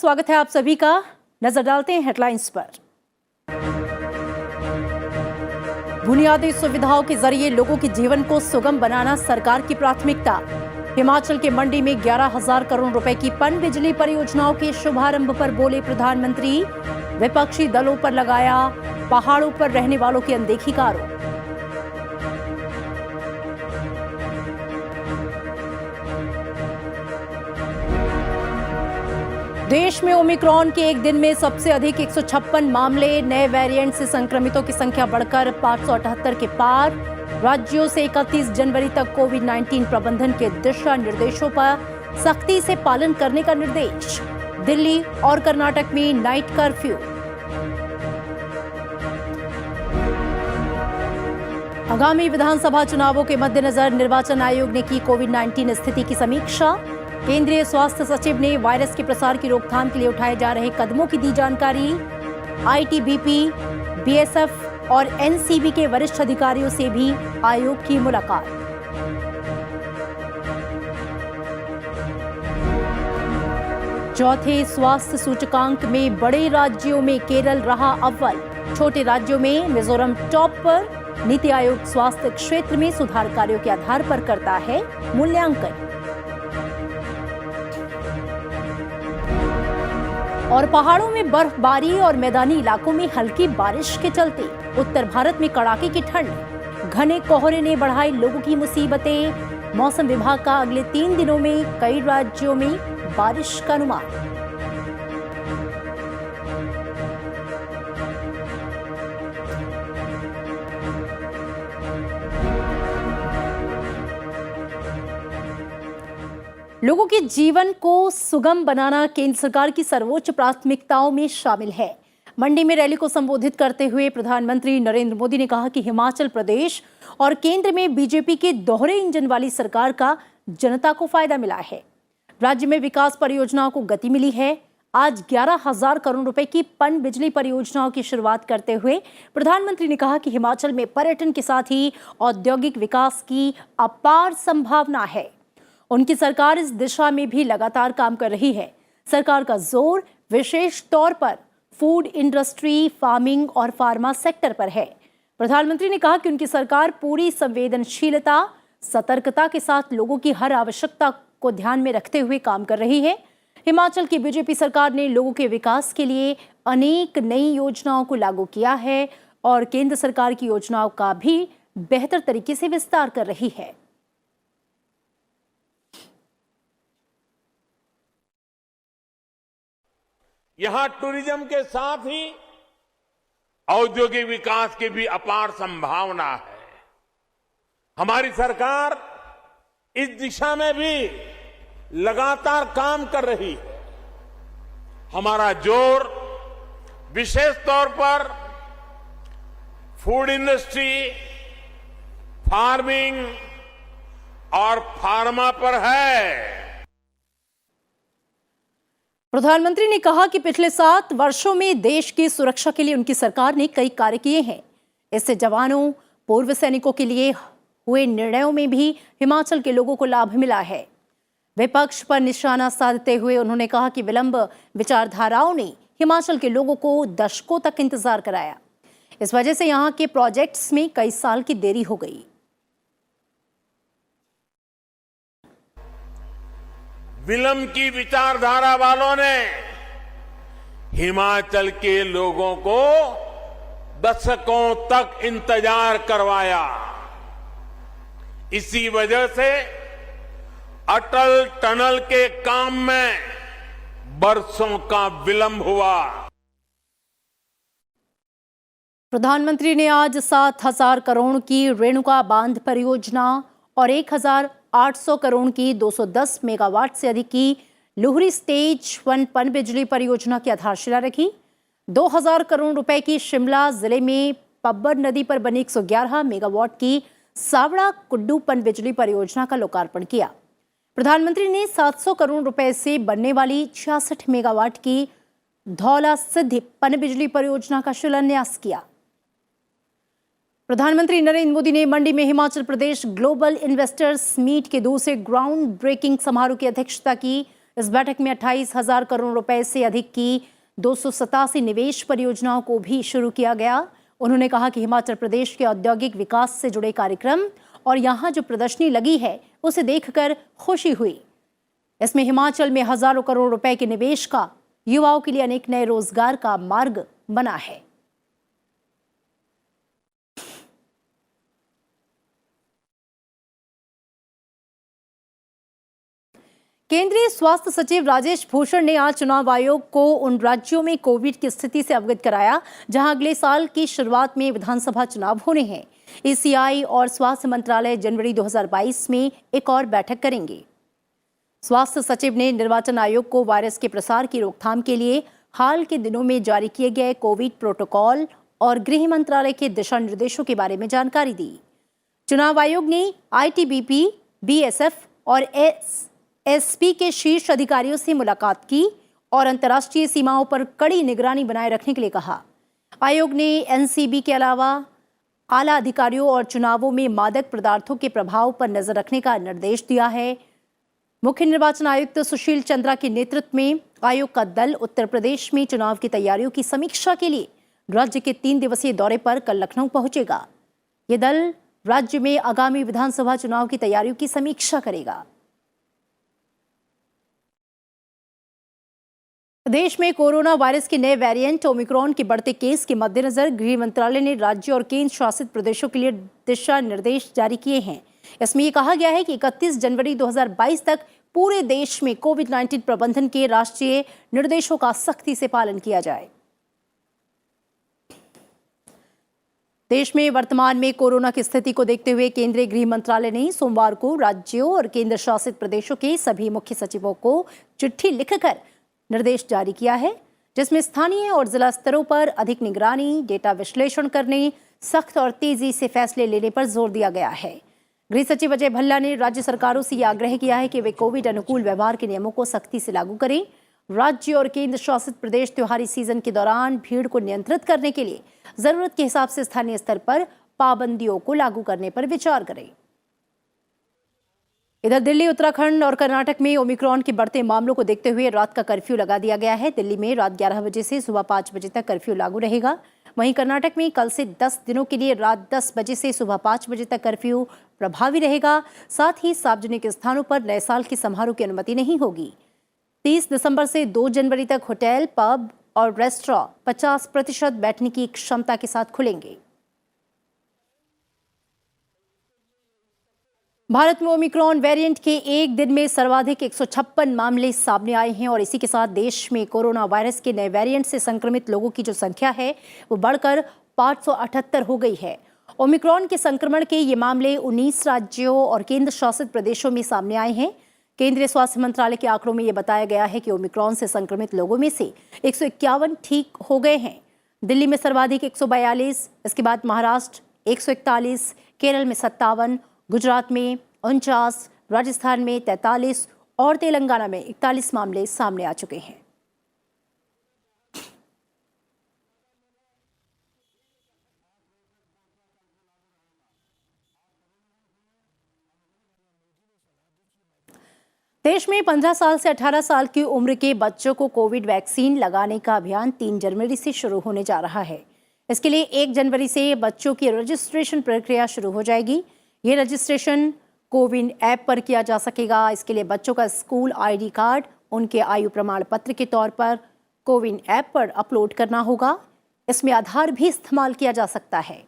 स्वागत है आप सभी का। नजर डालते हैं हेडलाइंस पर। बुनियादी सुविधाओं के जरिए लोगों के जीवन को सुगम बनाना सरकार की प्राथमिकता। हिमाचल के मंडी में 11,000 करोड़ रुपए की पनबिजली परियोजनाओं के शुभारंभ पर बोले प्रधानमंत्री। विपक्षी दलों पर लगाया पहाड़ों पर रहने वालों की अनदेखी का आरोप। देश में ओमिक्रॉन के एक दिन में सबसे अधिक 156 मामले। नए वेरिएंट से संक्रमितों की संख्या बढ़कर 578 के पार। राज्यों से 31 जनवरी तक कोविड-19 प्रबंधन के दिशा निर्देशों पर सख्ती से पालन करने का निर्देश। दिल्ली और कर्नाटक में नाइट कर्फ्यू। आगामी विधानसभा चुनावों के मद्देनजर निर्वाचन आयोग ने की कोविड-19 स्थिति की समीक्षा। केंद्रीय स्वास्थ्य सचिव ने वायरस के प्रसार की रोकथाम के लिए उठाए जा रहे कदमों की दी जानकारी। आईटीबीपी, बीएसएफ और एनसीबी के वरिष्ठ अधिकारियों से भी आयोग की मुलाकात। चौथे स्वास्थ्य सूचकांक में बड़े राज्यों में केरल रहा अव्वल। छोटे राज्यों में मिजोरम टॉप पर। नीति आयोग स्वास्थ्य क्षेत्र में सुधार कार्यों के आधार पर करता है मूल्यांकन। और पहाड़ों में बर्फबारी और मैदानी इलाकों में हल्की बारिश के चलते उत्तर भारत में कड़ाके की ठंड। घने कोहरे ने बढ़ाई लोगों की मुसीबतें। मौसम विभाग का अगले 3 दिनों में कई राज्यों में बारिश का अनुमान। लोगों के जीवन को सुगम बनाना केंद्र सरकार की सर्वोच्च प्राथमिकताओं में शामिल है। मंडी में रैली को संबोधित करते हुए प्रधानमंत्री नरेंद्र मोदी ने कहा कि हिमाचल प्रदेश और केंद्र में बीजेपी के दोहरे इंजन वाली सरकार का जनता को फायदा मिला है। राज्य में विकास परियोजनाओं को गति मिली है। आज 11,000 करोड़ रुपए की पनबिजली परियोजनाओं की शुरुआत करते हुए प्रधानमंत्री ने कहा कि हिमाचल में पर्यटन के साथ ही औद्योगिक विकास की अपार संभावना है। उनकी सरकार इस दिशा में भी लगातार काम कर रही है। सरकार का जोर विशेष तौर पर फूड इंडस्ट्री, फार्मिंग और फार्मा सेक्टर पर है। प्रधानमंत्री ने कहा कि उनकी सरकार पूरी संवेदनशीलता, सतर्कता के साथ लोगों की हर आवश्यकता को ध्यान में रखते हुए काम कर रही है। हिमाचल की बीजेपी सरकार ने लोगों के विकास के लिए अनेक नई योजनाओं को लागू किया है और केंद्र सरकार की योजनाओं का भी बेहतर तरीके से विस्तार कर रही है। यहां टूरिज्म के साथ ही औद्योगिक विकास की भी अपार संभावना है। हमारी सरकार इस दिशा में भी लगातार काम कर रही है। हमारा जोर विशेष तौर पर फूड इंडस्ट्री, फार्मिंग और फार्मा पर है। प्रधानमंत्री ने कहा कि पिछले 7 वर्षों में देश की सुरक्षा के लिए उनकी सरकार ने कई कार्य किए हैं। इससे जवानों, पूर्व सैनिकों के लिए हुए निर्णयों में भी हिमाचल के लोगों को लाभ मिला है। विपक्ष पर निशाना साधते हुए उन्होंने कहा कि विलंब विचारधाराओं ने हिमाचल के लोगों को दशकों तक इंतजार कराया। इस वजह से यहाँ के प्रोजेक्ट्स में कई साल की देरी हो गई। विलंब की विचारधारा वालों ने हिमाचल के लोगों को दशकों तक इंतजार करवाया। इसी वजह से अटल टनल के काम में बरसों का विलंब हुआ। प्रधानमंत्री ने आज 7,000 करोड़ की रेणुका बांध परियोजना और 1,800 करोड़ की 210 मेगावाट से अधिक की लुहरी स्टेज 1 पनबिजली परियोजना की आधारशिला रखी। 2,000 करोड़ रुपए की शिमला जिले में पब्बर नदी पर बनी 111 मेगावाट की सावड़ा कुड्डू पनबिजली परियोजना का लोकार्पण किया। प्रधानमंत्री ने 700 करोड़ रुपए से बनने वाली 66 मेगावाट की धौला सिद्धि पनबिजली परियोजना का शिलान्यास किया। प्रधानमंत्री नरेंद्र मोदी ने मंडी में Himachal Pradesh global investors meet के दूसरे ग्राउंड ब्रेकिंग समारोह की अध्यक्षता की। इस बैठक में 28,000 करोड़ रुपए से अधिक की 287 निवेश परियोजनाओं को भी शुरू किया गया। उन्होंने कहा कि हिमाचल प्रदेश के औद्योगिक विकास से जुड़े कार्यक्रम और यहाँ जो प्रदर्शनी लगी है उसे देखकर खुशी हुई। इसमें हिमाचल में हजारों करोड़ रुपए के निवेश का युवाओं के लिए अनेक नए रोजगार का मार्ग बना है। केंद्रीय स्वास्थ्य सचिव राजेश भूषण ने आज चुनाव आयोग को उन राज्यों में कोविड की स्थिति से अवगत कराया जहां अगले साल की शुरुआत में विधानसभा चुनाव होने हैं। ईसीआई और स्वास्थ्य मंत्रालय जनवरी 2022 में एक और बैठक करेंगे। स्वास्थ्य सचिव ने निर्वाचन आयोग को वायरस के प्रसार की रोकथाम के लिए हाल के दिनों में जारी किए गए कोविड प्रोटोकॉल और गृह मंत्रालय के दिशा निर्देशों के बारे में जानकारी दी। चुनाव आयोग ने आईटीबीपी, बीएसएफ और एसपी के शीर्ष अधिकारियों से मुलाकात की और अंतर्राष्ट्रीय सीमाओं पर कड़ी निगरानी बनाए रखने के लिए कहा। आयोग ने एनसीबी के अलावा आला अधिकारियों और चुनावों में मादक पदार्थों के प्रभाव पर नजर रखने का निर्देश दिया है। मुख्य निर्वाचन आयुक्त सुशील चंद्रा के नेतृत्व में आयोग का दल उत्तर प्रदेश में चुनाव की तैयारियों की समीक्षा के लिए राज्य के 3 दिवसीय दौरे पर कल लखनऊ पहुंचेगा। ये दल राज्य में आगामी विधानसभा चुनाव की तैयारियों की समीक्षा करेगा। देश में कोरोना वायरस के नए वेरिएंट ओमिक्रॉन के बढ़ते केस के मद्देनजर गृह मंत्रालय ने राज्य और केंद्र शासित प्रदेशों के लिए दिशा निर्देश जारी किए हैं। इसमें यह कहा गया है कि 31 जनवरी 2022 तक पूरे देश में कोविड-19 प्रबंधन के राष्ट्रीय निर्देशों का सख्ती से पालन किया जाए। देश में वर्तमान में कोरोना की स्थिति को देखते हुए केंद्रीय गृह मंत्रालय ने सोमवार को राज्यों और केंद्र शासित प्रदेशों के सभी मुख्य सचिवों को चिट्ठी लिखकर निर्देश जारी किया है, जिसमें स्थानीय और जिला स्तरों पर अधिक निगरानी, डेटा विश्लेषण करने, सख्त और तेजी से फैसले लेने पर जोर दिया गया है। गृह सचिव अजय भल्ला ने राज्य सरकारों से यह आग्रह किया है कि वे कोविड अनुकूल व्यवहार के नियमों को सख्ती से लागू करें। राज्य और केंद्र शासित प्रदेश त्योहारी सीजन के दौरान भीड़ को नियंत्रित करने के लिए जरूरत के हिसाब से स्थानीय स्तर पर पाबंदियों को लागू करने पर विचार करें। इधर दिल्ली, उत्तराखंड और कर्नाटक में ओमिक्रॉन के बढ़ते मामलों को देखते हुए रात का कर्फ्यू लगा दिया गया है। दिल्ली में रात 11 बजे से सुबह 5 बजे तक कर्फ्यू लागू रहेगा। वहीं कर्नाटक में कल से 10 दिनों के लिए रात 10 बजे से सुबह 5 बजे तक कर्फ्यू प्रभावी रहेगा। साथ ही सार्वजनिक स्थानों पर नए साल के समारोह की अनुमति नहीं होगी। 30 दिसंबर से 2 जनवरी तक होटल, पब और रेस्टोरेंट 50% बैठने की क्षमता के साथ खुलेंगे। भारत में ओमिक्रॉन वेरिएंट के एक दिन में सर्वाधिक 156 मामले सामने आए हैं और इसी के साथ देश में कोरोना वायरस के नए वेरिएंट से संक्रमित लोगों की जो संख्या है वो बढ़कर 578 हो गई है। ओमिक्रॉन के संक्रमण के ये मामले 19 राज्यों और केंद्र शासित प्रदेशों में सामने आए हैं। केंद्रीय स्वास्थ्य मंत्रालय के आंकड़ों में ये बताया गया है कि ओमिक्रॉन से संक्रमित लोगों में से 151 ठीक हो गए हैं। दिल्ली में सर्वाधिक 142, इसके बाद महाराष्ट्र 141, केरल में 57, गुजरात में 49, राजस्थान में 43 और तेलंगाना में 41 मामले सामने आ चुके हैं। देश में 15 साल से 18 साल की उम्र के बच्चों को कोविड वैक्सीन लगाने का अभियान 3 जनवरी से शुरू होने जा रहा है। इसके लिए 1 जनवरी से बच्चों की रजिस्ट्रेशन प्रक्रिया शुरू हो जाएगी। ये रजिस्ट्रेशन कोविन ऐप पर किया जा सकेगा। इसके लिए बच्चों का स्कूल आईडी कार्ड उनके आयु प्रमाण पत्र के तौर पर कोविन ऐप पर अपलोड करना होगा। इसमें आधार भी इस्तेमाल किया जा सकता है।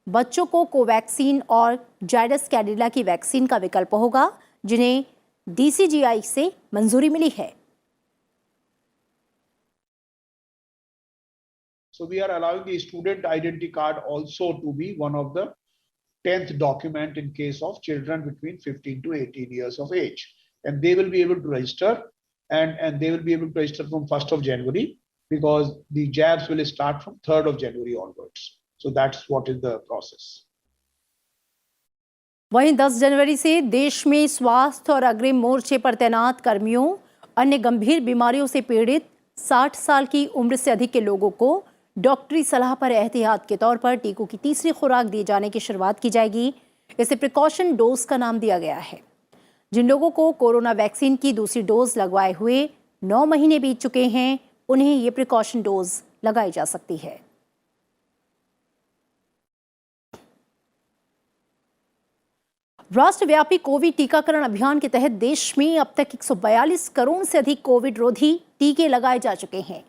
बच्चों को कोवैक्सीन और जायडस कैडिला की वैक्सीन का विकल्प होगा, जिन्हें डीसीजीआई से मंजूरी मिली है। So we are allowing the student identity card also to be one of the 10th document in case of children between 15 to 18 years of age, and they will be able to register and they will be able to register from 1st of January because the jabs will start from 3rd of January onwards. So that's what is the process. वहीं 10 जनवरी से देश में स्वास्थ्य और अग्रिम मोर्चे पर तैनात कर्मियों, अन्य गंभीर बीमारियों से पीड़ित 60 साल की उम्र से अधिक के लोगों को डॉक्टरी सलाह पर एहतियात के तौर पर टीकों की तीसरी खुराक दिए जाने की शुरुआत की जाएगी। इसे प्रिकॉशन डोज का नाम दिया गया है। जिन लोगों को कोरोना वैक्सीन की दूसरी डोज लगवाए हुए 9 महीने बीत चुके हैं, उन्हें ये प्रिकॉशन डोज लगाई जा सकती है। राष्ट्रव्यापी कोविड टीकाकरण अभियान के तहत देश में अब तक 142 करोड़ से अधिक कोविड रोधी टीके लगाए जा चुके हैं।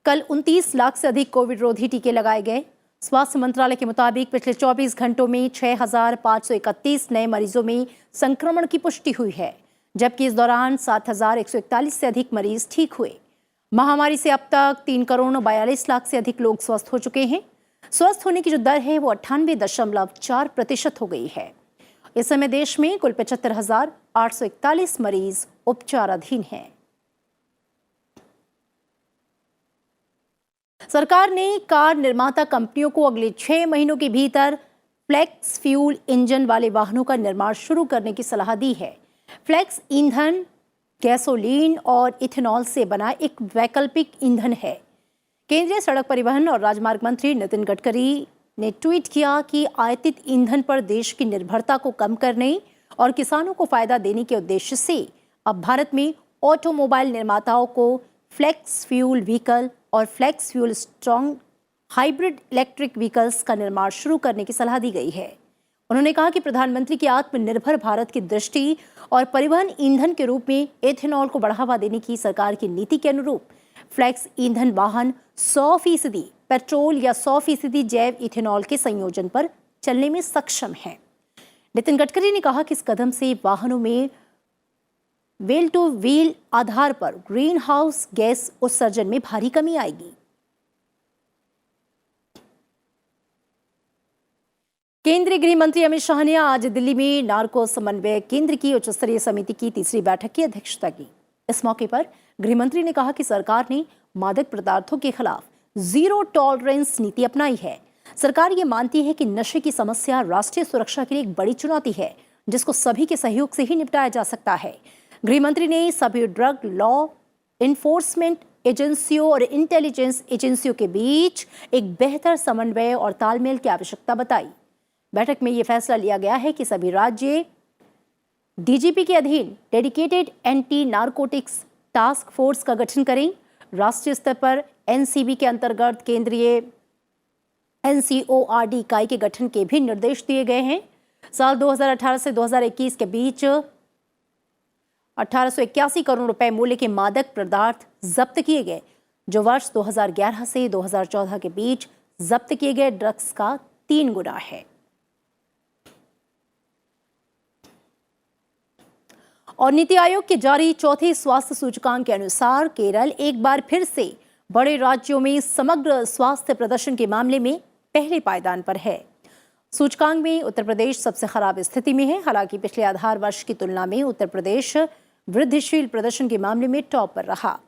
कल 29 लाख से अधिक कोविड रोधी टीके लगाए गए। स्वास्थ्य मंत्रालय के मुताबिक पिछले 24 घंटों में 6,531 नए मरीजों में संक्रमण की पुष्टि हुई है, जबकि इस दौरान 7,141 से अधिक मरीज ठीक हुए। महामारी से अब तक 3,42 लाख से अधिक लोग स्वस्थ हो चुके हैं। स्वस्थ होने की जो दर है वो 98.4% हो गई है। इस समय देश में कुल 75,841 मरीज उपचाराधीन हैं। सरकार ने कार निर्माता कंपनियों को अगले 6 महीनों के भीतर फ्लेक्स फ्यूल इंजन वाले वाहनों का निर्माण शुरू करने की सलाह दी है। फ्लेक्स ईंधन गैसोलीन और इथेनॉल से बना एक वैकल्पिक ईंधन है। केंद्रीय सड़क परिवहन और राजमार्ग मंत्री नितिन गडकरी ने ट्वीट किया कि आयातित ईंधन पर देश की निर्भरता को कम करने और किसानों को फायदा देने के उद्देश्य से अब भारत में ऑटोमोबाइल निर्माताओं को फ्लेक्स फ्यूल व्हीकल और flex fuel strong hybrid electric vehicles का निर्माण शुरू करने की सलाह दी गई है। उन्होंने कहा कि प्रधानमंत्री की आत्मनिर्भर भारत की दृष्टि और परिवहन ईंधन के रूप में एथेनॉल को बढ़ावा देने की सरकार की नीति के अनुरूप फ्लेक्स ईंधन वाहन 100% पेट्रोल या 100% जैव इथेनॉल के संयोजन पर चलने में सक्षम हैं। नितिन गडकरी ने कहा कि इस कदम से वाहनों में व्हील टू व्हील आधार पर ग्रीन हाउस गैस उत्सर्जन में भारी कमी आएगी। केंद्रीय गृह मंत्री अमित शाह ने आज दिल्ली में नार्को समन्वय केंद्र की उच्च स्तरीय समिति की तीसरी बैठक की अध्यक्षता की। इस मौके पर गृह मंत्री ने कहा कि सरकार ने मादक पदार्थों के खिलाफ जीरो टॉलरेंस नीति अपनाई है। सरकार ये मानती है कि नशे की समस्या राष्ट्रीय सुरक्षा के लिए एक बड़ी चुनौती है, जिसको सभी के सहयोग से ही निपटाया जा सकता है। गृह मंत्री ने सभी ड्रग लॉ इन्फोर्समेंट एजेंसियों और इंटेलिजेंस एजेंसियों के बीच एक बेहतर समन्वय और तालमेल की आवश्यकता बताई। बैठक में यह फैसला लिया गया है कि सभी राज्य डीजीपी के अधीन dedicated anti narcotics task force का गठन करें। राष्ट्रीय स्तर पर एनसीबी के अंतर्गत केंद्रीय एनसीओआरडी इकाई के गठन के भी निर्देश दिए गए हैं। साल 2018 से 2021 के बीच 1881 करोड़ रुपए मूल्य के मादक पदार्थ जब्त किए गए, जो वर्ष 2011 से 2014 के बीच जब्त किए गए ड्रग्स का 3 गुना है। और नीति आयोग के जारी चौथे स्वास्थ्य सूचकांक के अनुसार केरल एक बार फिर से बड़े राज्यों में समग्र स्वास्थ्य प्रदर्शन के मामले में पहले पायदान पर है। सूचकांक में उत्तर प्रदेश सबसे खराब स्थिति में है। हालांकि पिछले आधार वर्ष की तुलना में उत्तर प्रदेश वृद्धिशील प्रदर्शन के मामले में टॉप पर रहा।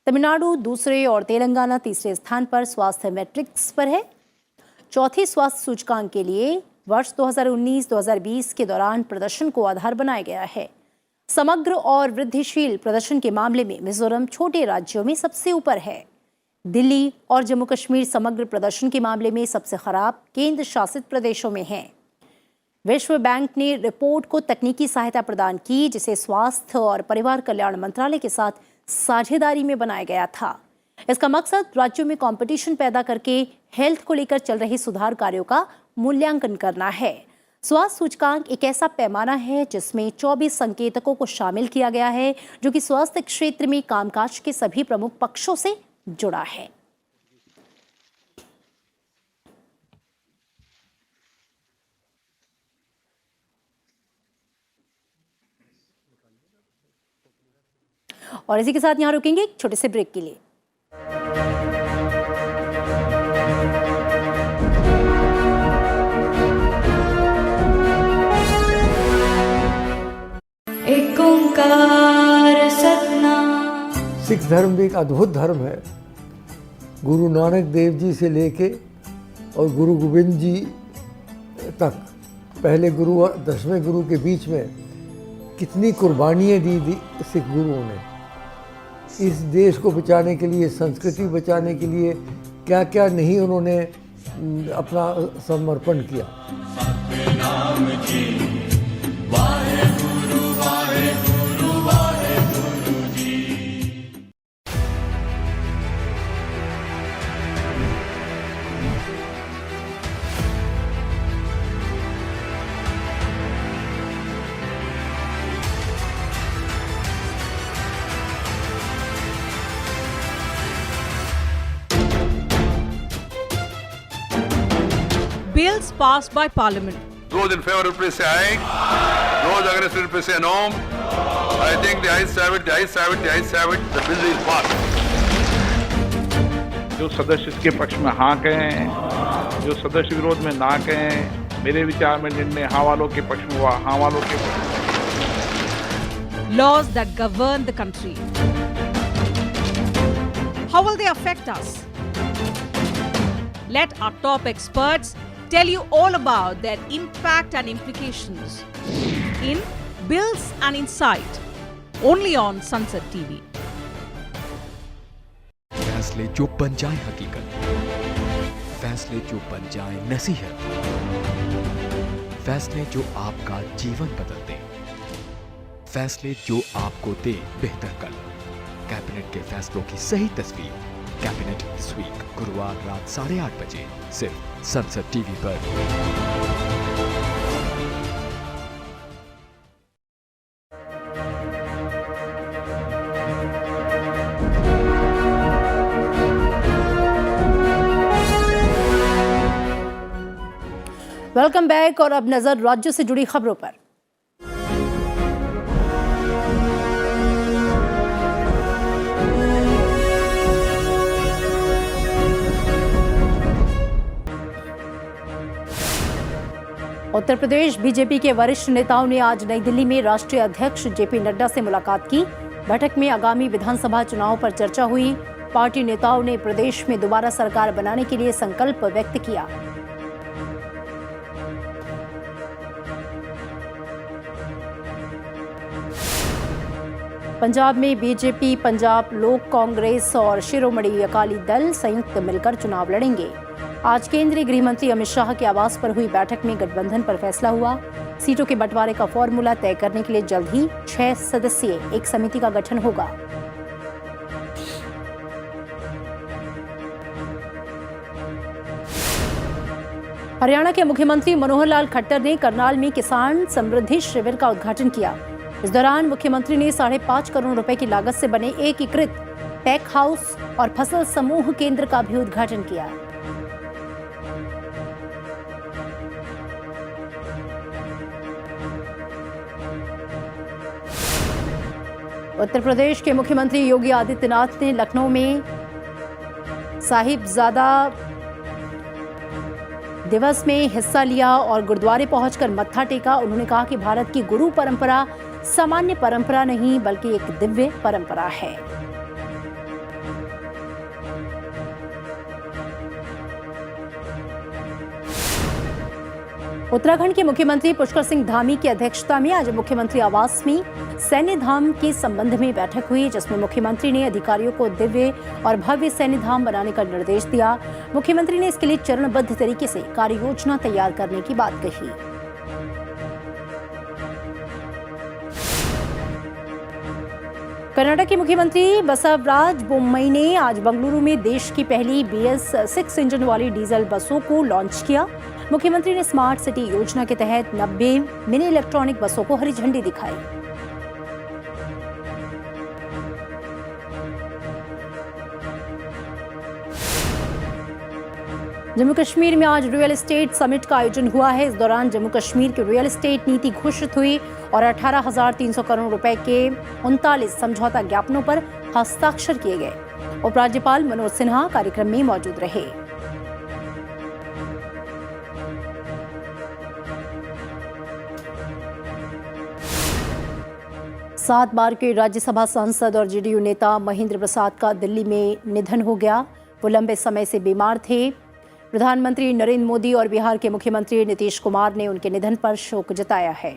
तमिलनाडु दूसरे और तेलंगाना तीसरे स्थान पर स्वास्थ्य मैट्रिक्स पर है। चौथे स्वास्थ्य सूचकांक के लिए वर्ष 2019-2020 के दौरान प्रदर्शन को आधार बनाया गया है। समग्र और वृद्धिशील प्रदर्शन के मामले में मिजोरम छोटे राज्यों में सबसे ऊपर है। दिल्ली और जम्मू कश्मीर समग्र प्रदर्शन के मामले में सबसे खराब केंद्र शासित प्रदेशों में हैं। विश्व बैंक ने रिपोर्ट को तकनीकी सहायता प्रदान की, जिसे स्वास्थ्य और परिवार कल्याण मंत्रालय के साथ साझेदारी में बनाया गया था। इसका मकसद राज्यों में कंपटीशन पैदा करके हेल्थ को लेकर चल रहे सुधार कार्यों का मूल्यांकन करना है। स्वास्थ्य सूचकांक एक ऐसा पैमाना है जिसमें 24 संकेतकों को शामिल किया गया है, जो कि स्वास्थ्य क्षेत्र में कामकाज के सभी प्रमुख पक्षों से जुड़ा है। और इसी के साथ यहां रुकेंगे एक छोटे से ब्रेक के लिए। एक ओंकार सतनाम। सिख धर्म भी एक अद्भुत धर्म है। गुरु नानक देव जी से लेके और गुरु गोविंद जी तक, पहले गुरु और 10वें गुरु के बीच में कितनी कुर्बानियाँ दी सिख गुरुओं ने। इस देश को बचाने के लिए, संस्कृति बचाने के लिए क्या क्या नहीं उन्होंने अपना समर्पण किया। passed by Parliament. Those in favor will please say aye. Those against will please say no. I think the ayes have it, the ayes have it, the ayes have it. The bill is passed. जो सदस्य इसके पक्ष में हाँ कहें, जो सदस्य विरोध में ना कहें, मेरे विचार में निर्णय हाँ वालों के पक्ष में हुआ, हाँ वालों के पक्ष में। Laws that govern the country. How will they affect us? Let our top experts tell you all about their impact and implications in Bills and Insight, only on Sunset TV. फैसले जो बन जाए हकीकत, फैसले जो बन जाए नसीहत, फैसले जो आपका जीवन बदल दे, फैसले जो आपको दे बेहतर कल। कैबिनेट के फैसलों की सही तस्वीर, कैबिनेट दिस वीक, गुरुवार रात 8:30 बजे सिर्फ संसद टीवी पर। वेलकम बैक और अब नजर राज्य से जुड़ी खबरों पर। उत्तर प्रदेश बीजेपी के वरिष्ठ नेताओं ने आज नई दिल्ली में राष्ट्रीय अध्यक्ष जेपी नड्डा से मुलाकात की। बैठक में आगामी विधानसभा चुनाव पर चर्चा हुई। पार्टी नेताओं ने प्रदेश में दोबारा सरकार बनाने के लिए संकल्प व्यक्त किया। पंजाब में बीजेपी, पंजाब लोक कांग्रेस और शिरोमणि अकाली दल संयुक्त मिलकर चुनाव लड़ेंगे। आज केंद्रीय गृह मंत्री अमित शाह के आवास पर हुई बैठक में गठबंधन पर फैसला हुआ। सीटों के बंटवारे का फॉर्मूला तय करने के लिए जल्द ही 6 सदस्यीय एक समिति का गठन होगा। हरियाणा के मुख्यमंत्री मनोहर लाल खट्टर ने करनाल में किसान समृद्धि शिविर का उद्घाटन किया। इस दौरान मुख्यमंत्री ने 5.5 करोड़ रुपए की लागत से बने एकीकृत टेक हाउस और फसल समूह केंद्र का भी उद्घाटन किया। उत्तर प्रदेश के मुख्यमंत्री योगी आदित्यनाथ ने लखनऊ में साहिबजादा दिवस में हिस्सा लिया और गुरुद्वारे पहुंचकर मत्था टेका। उन्होंने कहा कि भारत की गुरु परंपरा सामान्य परंपरा नहीं बल्कि एक दिव्य परंपरा है। उत्तराखंड के मुख्यमंत्री पुष्कर सिंह धामी की अध्यक्षता में आज मुख्यमंत्री आवास में सैन्य धाम के संबंध में बैठक हुई, जिसमें मुख्यमंत्री ने अधिकारियों को दिव्य और भव्य सैन्य धाम बनाने का निर्देश दिया। मुख्यमंत्री ने इसके लिए चरणबद्ध तरीके से कार्य योजना तैयार करने की बात कही। कर्नाटक के मुख्यमंत्री बसवराज बोम्मई ने आज बेंगलुरु में देश की पहली BS6 इंजन वाली डीजल बसों को लॉन्च किया। मुख्यमंत्री ने स्मार्ट सिटी योजना के तहत 90 मिनी इलेक्ट्रॉनिक बसों को हरी झंडी दिखाई। जम्मू कश्मीर में आज रियल एस्टेट समिट का आयोजन हुआ है। इस दौरान जम्मू कश्मीर की रियल एस्टेट नीति घोषित हुई और 18,300 करोड़ रुपए के 39 समझौता ज्ञापनों पर हस्ताक्षर किए गए। उपराज्यपाल मनोज सिन्हा कार्यक्रम में मौजूद रहे। सात बार के राज्यसभा सांसद और जेडीयू नेता महेंद्र प्रसाद का दिल्ली में निधन हो गया। वो लंबे समय से बीमार थे। प्रधानमंत्री नरेंद्र मोदी और बिहार के मुख्यमंत्री नीतीश कुमार ने उनके निधन पर शोक जताया है।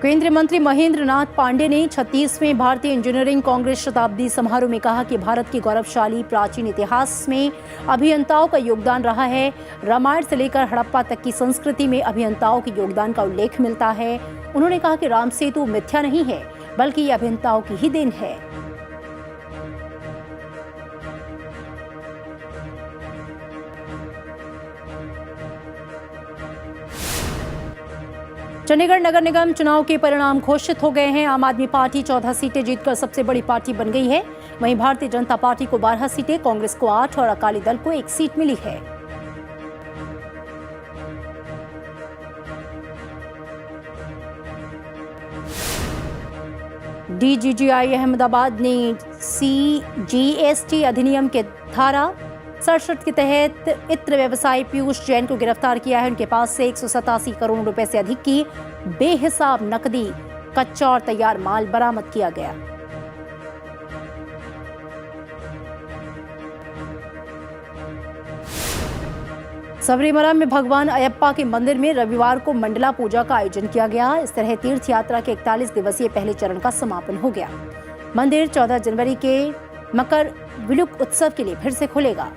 केंद्रीय मंत्री महेंद्र नाथ पांडे ने 36वें भारतीय इंजीनियरिंग कांग्रेस शताब्दी समारोह में कहा कि भारत के गौरवशाली प्राचीन इतिहास में अभियंताओं का योगदान रहा है। रामायण से लेकर हड़प्पा तक की संस्कृति में अभियंताओं के योगदान का उल्लेख मिलता है। उन्होंने कहा कि राम सेतु मिथ्या नहीं है बल्कि ये अभियंताओं की ही देन है। चंडीगढ़ नगर निगम चुनाव के परिणाम घोषित हो गए हैं। आम आदमी पार्टी 14 सीटें जीतकर सबसे बड़ी पार्टी बन गई है। वहीं भारतीय जनता पार्टी को 12 सीटें, कांग्रेस को 8 और अकाली दल को 1 सीट मिली है। डीजीजीआई अहमदाबाद ने CGST अधिनियम के धारा 67 के तहत इत्र व्यवसायी पीयूष जैन को गिरफ्तार किया है। उनके पास से 187 करोड़ रुपए से अधिक की बेहिसाब नकदी, कच्चा और तैयार माल बरामद किया गया। सबरीमला में भगवान अयप्पा के मंदिर में रविवार को मंडला पूजा का आयोजन किया गया। इस तरह तीर्थ यात्रा के 41 दिवसीय पहले चरण का समापन हो गया। मंदिर 14 जनवरी के मकर विलुक उत्सव के लिए फिर से खुलेगा।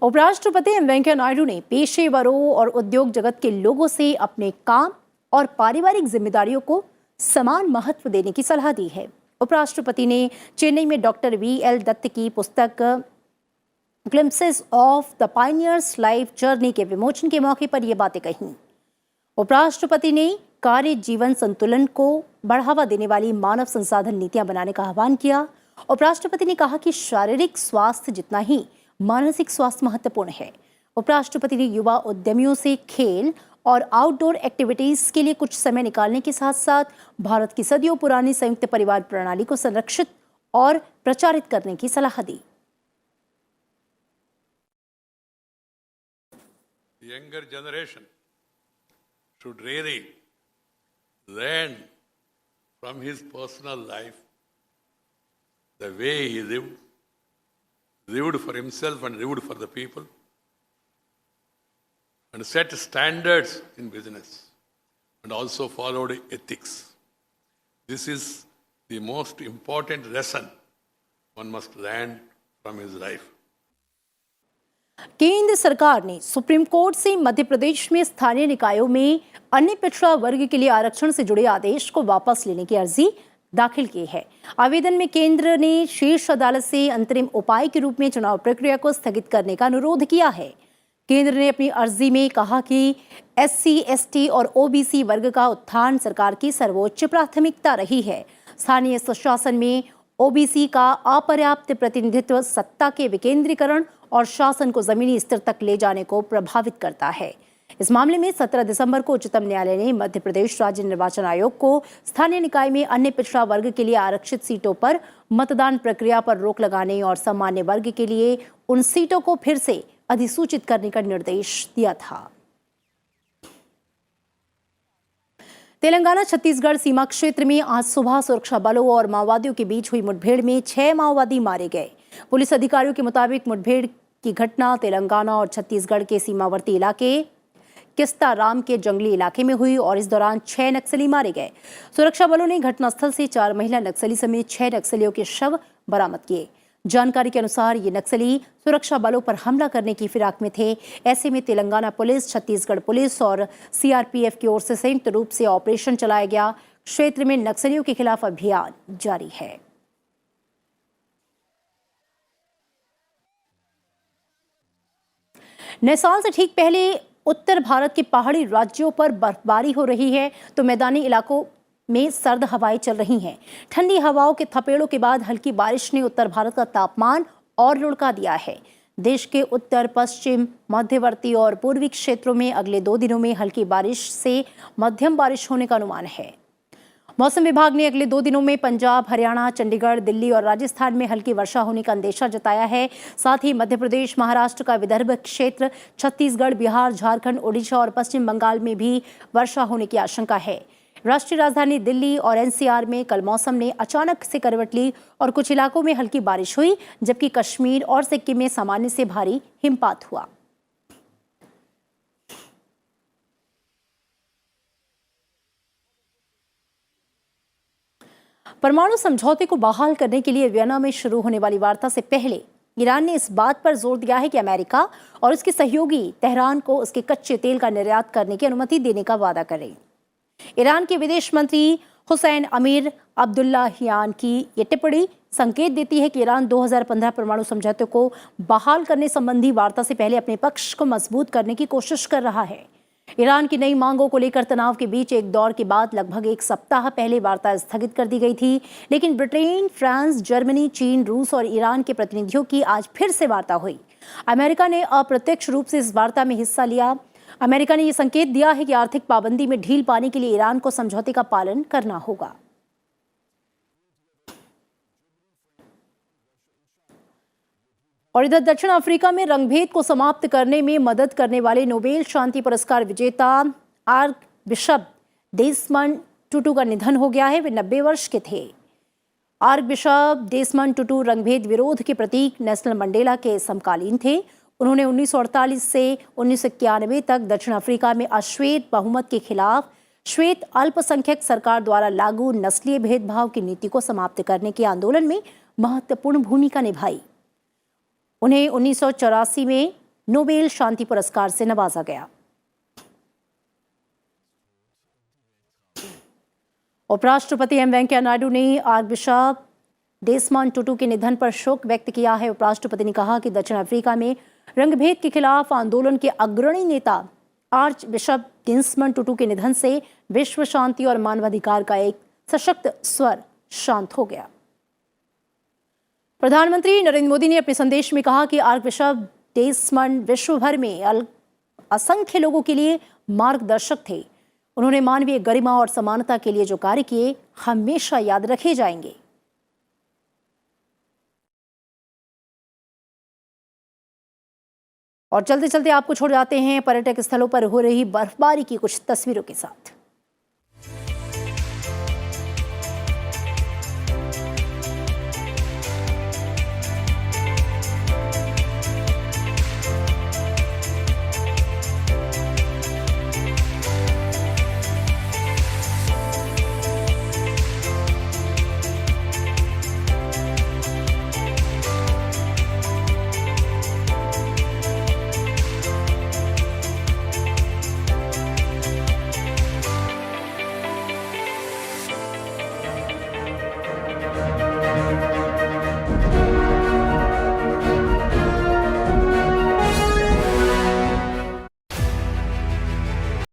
उपराष्ट्रपति एम वेंकैया नायडू ने पेशेवरों और उद्योग जगत के लोगों से अपने काम और पारिवारिक जिम्मेदारियों को समान महत्व देने की सलाह दी है। उपराष्ट्रपति ने चेन्नई में डॉक्टर VL दत्त की पुस्तक glimpses of the pioneers life journey के विमोचन के मौके पर ये बातें कहीं। उपराष्ट्रपति ने कार्य जीवन संतुलन को बढ़ावा देने वाली मानव संसाधन नीतियां बनाने का आह्वान किया। उपराष्ट्रपति ने कहा कि शारीरिक स्वास्थ्य जितना ही मानसिक स्वास्थ्य महत्वपूर्ण है। उपराष्ट्रपति ने युवा उद्यमियों से खेल और आउटडोर एक्टिविटीज के लिए कुछ समय निकालने के साथ साथ भारत की सदियों पुरानी संयुक्त परिवार प्रणाली को संरक्षित और प्रचारित करने की सलाह दी। Younger generation should really learn from his personal life the way he lived for himself and lived for the people, and set standards in business and also followed ethics. This is the most important lesson one must learn from his life. केंद्र सरकार ने supreme court से मध्य प्रदेश में स्थानीय निकायों में अन्य पिछड़ा वर्ग के लिए आरक्षण से जुड़े आदेश को वापस लेने की अर्जी दाखिल की है। आवेदन में केंद्र ने शीर्ष अदालत से अंतरिम उपाय के रूप में चुनाव प्रक्रिया को स्थगित करने का अनुरोध किया है। केंद्र ने अपनी अर्जी में कहा कि SC, ST और OBC वर्ग का उत्थान सरकार की सर्वोच्च प्राथमिकता रही है। स्थानीय स्वशासन में OBC का अपर्याप्त प्रतिनिधित्व सत्ता के विकेंद्रीकरण और शासन को जमीनी स्तर तक ले जाने को प्रभावित करता है। इस मामले में 17 दिसंबर को उच्चतम न्यायालय ने मध्य प्रदेश राज्य निर्वाचन आयोग को स्थानीय निकाय में अन्य पिछड़ा वर्ग के लिए आरक्षित सीटों पर मतदान प्रक्रिया पर रोक लगाने और सामान्य वर्ग के लिए उन सीटों को फिर से अधिसूचित करने का निर्देश दिया था। तेलंगाना छत्तीसगढ़ सीमा क्षेत्र में आज सुबह सुरक्षा बलों और माओवादियों के बीच हुई मुठभेड़ में 6 माओवादी मारे गए। पुलिस अधिकारियों के मुताबिक मुठभेड़ की घटना तेलंगाना और छत्तीसगढ़ के सीमावर्ती इलाके किस्ताराम के जंगली इलाके में हुई और इस दौरान 6 नक्सली मारे गए। सुरक्षा बलों ने घटनास्थल से 4 महिला नक्सली समेत 6 नक्सलियों के शव बरामद किए। जानकारी के अनुसार ये नक्सली सुरक्षा बलों पर हमला करने की फिराक में थे। ऐसे में तेलंगाना पुलिस, छत्तीसगढ़ पुलिस और CRPF की ओर से संयुक्त रूप से ऑपरेशन चलाया गया। क्षेत्र में नक्सलियों के खिलाफ अभियान जारी है। नए साल से ठीक पहले उत्तर भारत के पहाड़ी राज्यों पर बर्फबारी हो रही है तो मैदानी इलाकों में सर्द हवाएं चल रही हैं। ठंडी हवाओं के थपेड़ों के बाद हल्की बारिश ने उत्तर भारत का तापमान और लुढ़का दिया है। देश के उत्तर, पश्चिम, मध्यवर्ती और पूर्वी क्षेत्रों में अगले 2 दिनों में हल्की बारिश से मध्यम बारिश होने का अनुमान है। मौसम विभाग ने अगले 2 दिनों में पंजाब, हरियाणा, चंडीगढ़, दिल्ली और राजस्थान में हल्की वर्षा होने का अंदेशा जताया है। साथ ही मध्य प्रदेश, महाराष्ट्र का विदर्भ क्षेत्र, छत्तीसगढ़, बिहार, झारखंड, ओडिशा और पश्चिम बंगाल में भी वर्षा होने की आशंका है। राष्ट्रीय राजधानी दिल्ली और NCR में कल मौसम ने अचानक से करवट ली और कुछ इलाकों में हल्की बारिश हुई, जबकि कश्मीर और सिक्किम में सामान्य से भारी हिमपात हुआ। परमाणु समझौते को बहाल करने के लिए वियना में शुरू होने वाली वार्ता से पहले ईरान ने इस बात पर जोर दिया है कि अमेरिका और उसके सहयोगी तेहरान को उसके कच्चे तेल का निर्यात करने की अनुमति देने का वादा करें। ईरान के विदेश मंत्री हुसैन अमीर अब्दुल्लाहियान की ये टिप्पणी संकेत देती है कि ईरान 2015 परमाणु समझौते को बहाल करने संबंधी वार्ता से पहले अपने पक्ष को मजबूत करने की कोशिश कर रहा है। ईरान की नई मांगों को लेकर तनाव के बीच एक दौर के बाद लगभग एक सप्ताह पहले वार्ता स्थगित कर दी गई थी, लेकिन ब्रिटेन, फ्रांस, जर्मनी, चीन, रूस और ईरान के प्रतिनिधियों की आज फिर से वार्ता हुई। अमेरिका ने अप्रत्यक्ष रूप से इस वार्ता में हिस्सा लिया। अमेरिका ने यह संकेत दिया है कि आर्थिक पाबंदी में ढील पाने के लिए ईरान को समझौते का पालन करना होगा। और इधर दक्षिण अफ्रीका में रंगभेद को समाप्त करने में मदद करने वाले नोबेल शांति पुरस्कार विजेता आर्क बिशप डेसमंड टुटू का निधन हो गया है। वे 90 वर्ष के थे। आर्क बिशप डेसमंड टुटू रंगभेद विरोध के प्रतीक नेल्सन मंडेला के समकालीन थे। उन्होंने 1948 से 1991 तक दक्षिण अफ्रीका में अश्वेत बहुमत के खिलाफ श्वेत अल्पसंख्यक सरकार द्वारा लागू नस्लीय भेदभाव की नीति को समाप्त करने के आंदोलन में महत्वपूर्ण भूमिका निभाई। उन्हें 1984 में नोबेल शांति पुरस्कार से नवाजा गया। उपराष्ट्रपति एम वेंकैया नायडू ने आर्क बिशप डेसमंड टुटू के निधन पर शोक व्यक्त किया है। उपराष्ट्रपति ने कहा कि दक्षिण अफ्रीका में रंगभेद के खिलाफ आंदोलन के अग्रणी नेता आर्च बिशप डेसमंड टुटू के निधन से विश्व शांति और मानवाधिकार का एक सशक्त स्वर शांत हो गया। प्रधानमंत्री नरेंद्र मोदी ने अपने संदेश में कहा कि आर्क बिशप डेसमंड विश्व भर में असंख्य लोगों के लिए मार्गदर्शक थे। उन्होंने मानवीय गरिमा और समानता के लिए जो कार्य किए हमेशा याद रखे जाएंगे। और चलते चलते आपको छोड़ जाते हैं पर्यटक स्थलों पर हो रही बर्फबारी की कुछ तस्वीरों के साथ।